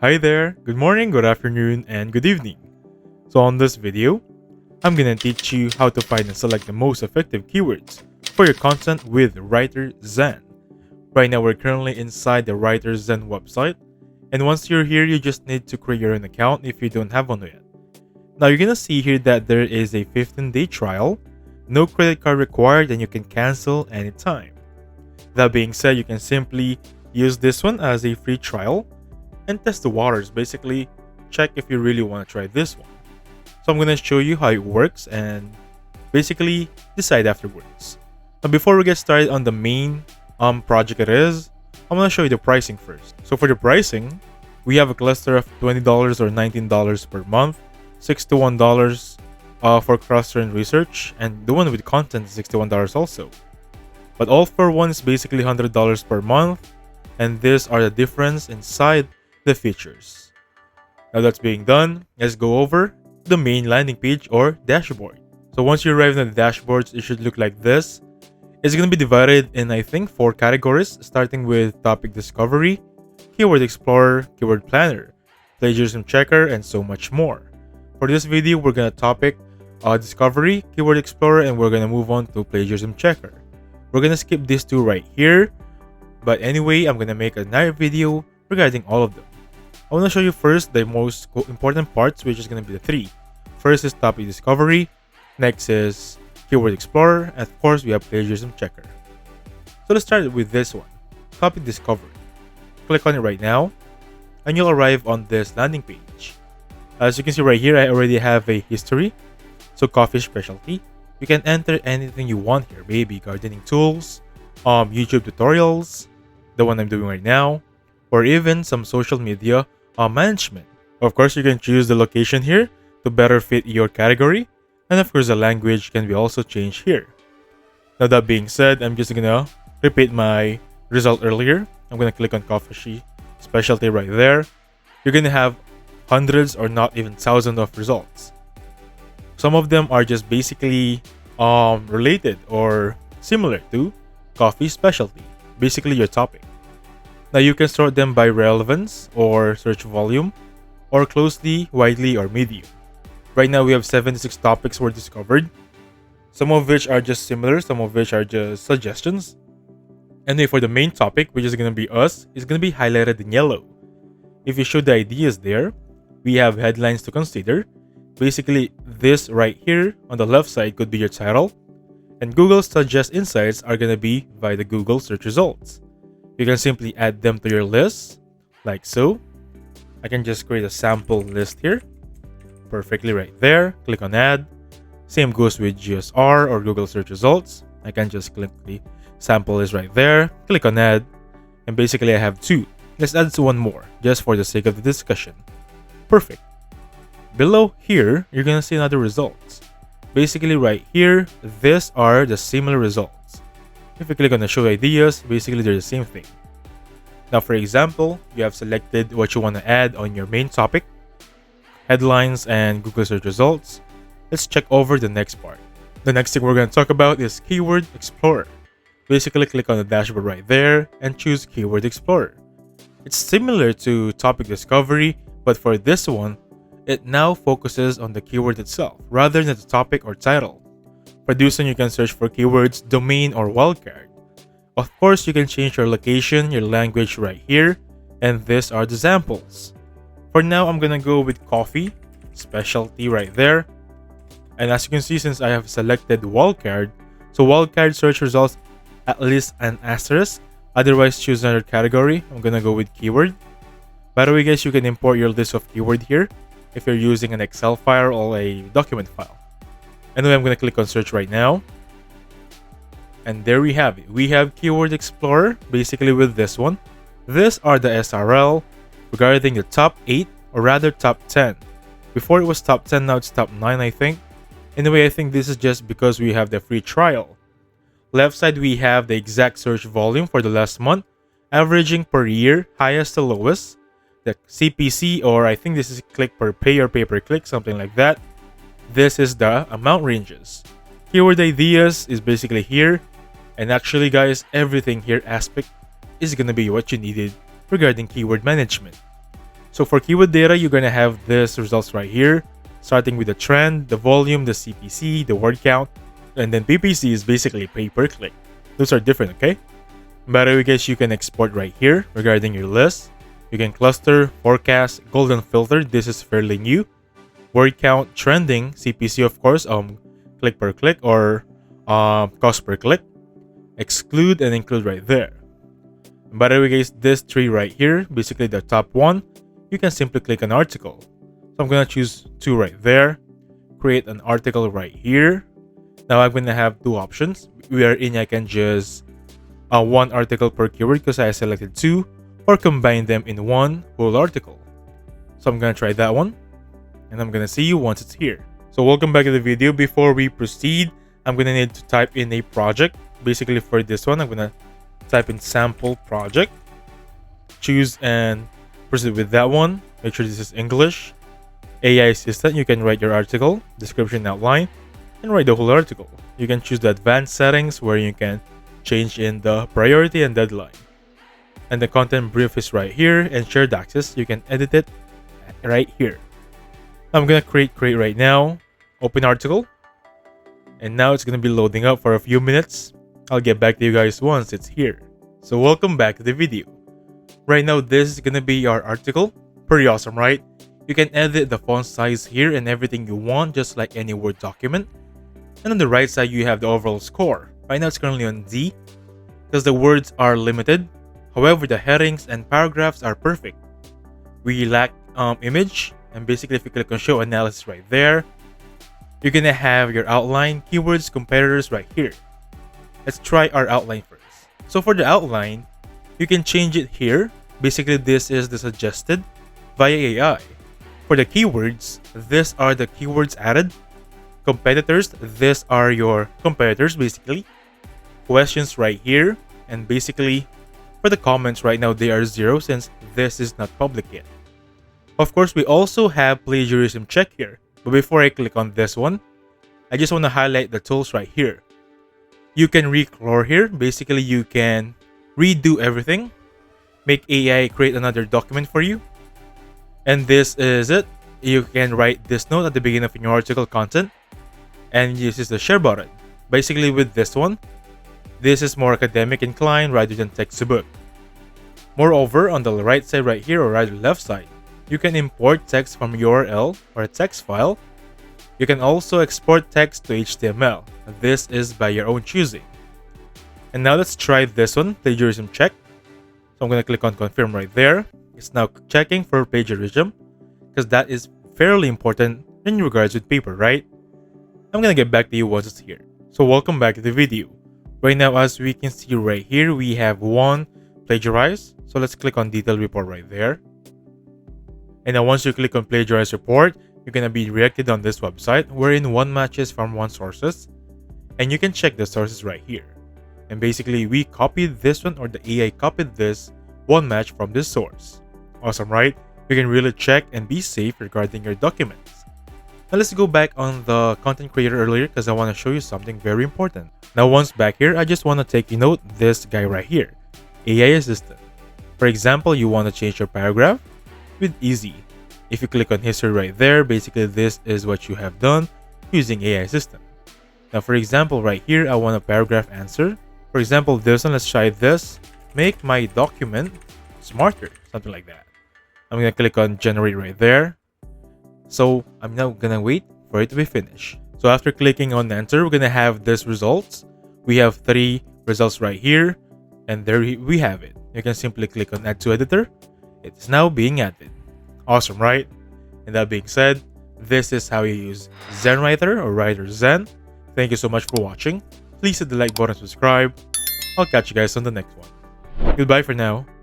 Hi there, good morning, good afternoon, and good evening. So on this video, I'm gonna teach you how to find and select the most effective keywords for your content with WriterZen. Right now we're currently inside the WriterZen website, and once you're here, you just need to create your own account if you don't have one yet. Now you're gonna see here that there is a 15-day trial, no credit card required, and you can cancel anytime. That being said, you can simply use this one as a free trial and test the waters. Basically, check if you really want to try this one. So I'm going to show you how it works and basically decide afterwards. Now before we get started on the main project it is, I'm going to show you the pricing first. So for the pricing, we have a cluster of $20 or $19 per month, $61 for cluster and research, and the one with content is $61 also. But all for one is basically $100 per month, and these are the difference inside the features. Now that's being done, let's go over the main landing page or dashboard. So once you arrive at the dashboards, it should look like this. It's going to be divided in I think 4 categories, starting with topic discovery, keyword explorer, keyword planner, plagiarism checker, and so much more. For this video, we're going to topic discovery, keyword explorer, and we're going to move on to plagiarism checker. We're going to skip these 2 right here, but anyway, I'm going to make another video regarding all of them. I want to show you first the most important parts, which is going to be the 3. First is topic discovery, next is keyword explorer, and of course we have plagiarism checker. So let's start with this one, topic discovery. Click on it right now, and you'll arrive on this landing page. As you can see right here, I already have a history, so coffee specialty. You can enter anything you want here, maybe gardening tools, YouTube tutorials, the one I'm doing right now, or even some social media management. Of course, you can choose the location here to better fit your category, and of course the language can be also changed here. Now that being said, I'm just gonna repeat my result earlier. I'm gonna click on coffee specialty right there. You're gonna have hundreds or not even thousands of results. Some of them are just basically related or similar to coffee specialty, basically your topic. Now you can sort them by relevance or search volume, or closely, widely, or medium. Right now we have 76 topics were discovered, some of which are just similar, some of which are just suggestions. Anyway, for the main topic, which is going to be us, is going to be highlighted in yellow. If you show the ideas there, we have headlines to consider. Basically, this right here on the left side could be your title, and Google Suggest Insights are going to be by the Google search results. You can simply add them to your list, like so. I can just create a sample list here, perfectly right there. Click on add. Same goes with GSR or Google search results. I can just click the sample list right there, click on add, and basically I have 2. Let's add one more, just for the sake of the discussion. Perfect. Below here, you're gonna see another results. Basically right here, these are the similar results. If you click on the show ideas, basically they're the same thing. Now for example, you have selected what you want to add on your main topic, headlines and Google search results. Let's check over the next part. The next thing we're going to talk about is keyword explorer. Basically click on the dashboard right there and choose keyword explorer. It's similar to topic discovery, but for this one, it now focuses on the keyword itself rather than the topic or title. For this one, you can search for keywords, domain, or wildcard. Of course, you can change your location, your language right here, and these are the samples. For now, I'm gonna go with coffee, specialty right there. And as you can see, since I have selected wildcard, so wildcard search results at least an asterisk, otherwise choose another category. I'm gonna go with keyword. By the way guys, you can import your list of keyword here if you're using an Excel file or a document file. Anyway, I'm gonna click on search right now. And there we have it. We have Keyword Explorer, basically with this one. These are the SRL regarding the top 8, or rather top 10. Before it was top 10, now it's top 9 I think. Anyway, I think this is just because we have the free trial. Left side, we have the exact search volume for the last month, averaging per year, highest to lowest. The CPC, or I think this is click per pay or pay per click, something like that. This is the amount ranges. Keyword ideas is basically here. And actually guys, everything here aspect is gonna be what you needed regarding keyword management. So for keyword data, you're going to have this results right here, starting with the trend, the volume, the CPC, the word count, and then PPC is basically pay per click. Those are different, okay? By the way, guys, you can export right here regarding your list. You can cluster, forecast, golden filter. This is fairly new. Word count, trending, CPC, of course, click per click or cost per click. Exclude and include right there. And by the way, guys, this tree right here, basically the top one, you can simply click an article. So I'm gonna choose 2 right there. Create an article right here. Now I'm gonna have 2 options. Wherein I can just 1 article per keyword because I selected 2, or combine them in 1 whole article. So I'm gonna try that one, and I'm gonna see you once it's here. So welcome back to the video. Before we proceed, I'm gonna need to type in a project. Basically for this one, I'm gonna type in sample project, choose and proceed with that one. Make sure this is English. AI assistant, you can write your article, description, outline, and write the whole article. You can choose the advanced settings where you can change in the priority and deadline. And the content brief is right here, and shared access, you can edit it right here. I'm gonna create right now, open article, and now it's gonna be loading up for a few minutes. I'll get back to you guys once it's here. So welcome back to the video. Right now, this is gonna be your article. Pretty awesome, right? You can edit the font size here and everything you want, just like any Word document. And on the right side, you have the overall score. Right now, it's currently on D because the words are limited. However, the headings and paragraphs are perfect. We lack image, and basically if you click on show analysis right there, you're gonna have your outline, keywords, competitors right here. Let's try our outline first. So for the outline, you can change it here. Basically, this is the suggested via AI. For the keywords, these are the keywords added. Competitors, these are your competitors basically. Questions right here, and basically for the comments right now they are 0 since this is not public yet. Of course, we also have plagiarism check here, but before I click on this one, I just want to highlight the tools right here. You can recolor here. Basically, you can redo everything, make AI create another document for you, and this is it. You can write this note at the beginning of your article content, and this is the share button. Basically, with this one, this is more academic inclined rather than text to book. Moreover, on the right side right here, or rather left side, you can import text from URL or a text file. You can also export text to HTML. This is by your own choosing. And now let's try this one, plagiarism check. So I'm going to click on confirm right there. It's now checking for plagiarism because that is fairly important in regards with paper, right? I'm going to get back to you once it's here. So welcome back to the video. Right now, as we can see right here, we have 1 plagiarized. So let's click on detailed report right there. And now once you click on plagiarized report, you're going to be directed on this website wherein 1 matches from 1 sources. And you can check the sources right here. And basically, we copied this one, or the AI copied this 1 match from this source. Awesome, right? You can really check and be safe regarding your documents. Now let's go back on the content creator earlier because I want to show you something very important. Now once back here, I just want to take you note this guy right here, AI assistant. For example, you want to change your paragraph with easy. If you click on history right there, basically this is what you have done using AI assistant. Now for example, right here, I want a paragraph answer. For example, this one, let's try this. Make my document smarter, something like that. I'm going to click on generate right there. So I'm now going to wait for it to be finished. So after clicking on enter, we're going to have this results. We have 3 results right here. And there we have it. You can simply click on add to editor. It's now being added. Awesome, right? And that being said, this is how you use ZenWriter or WriterZen. Thank you so much for watching. Please hit the like button and subscribe. I'll catch you guys on the next one. Goodbye for now.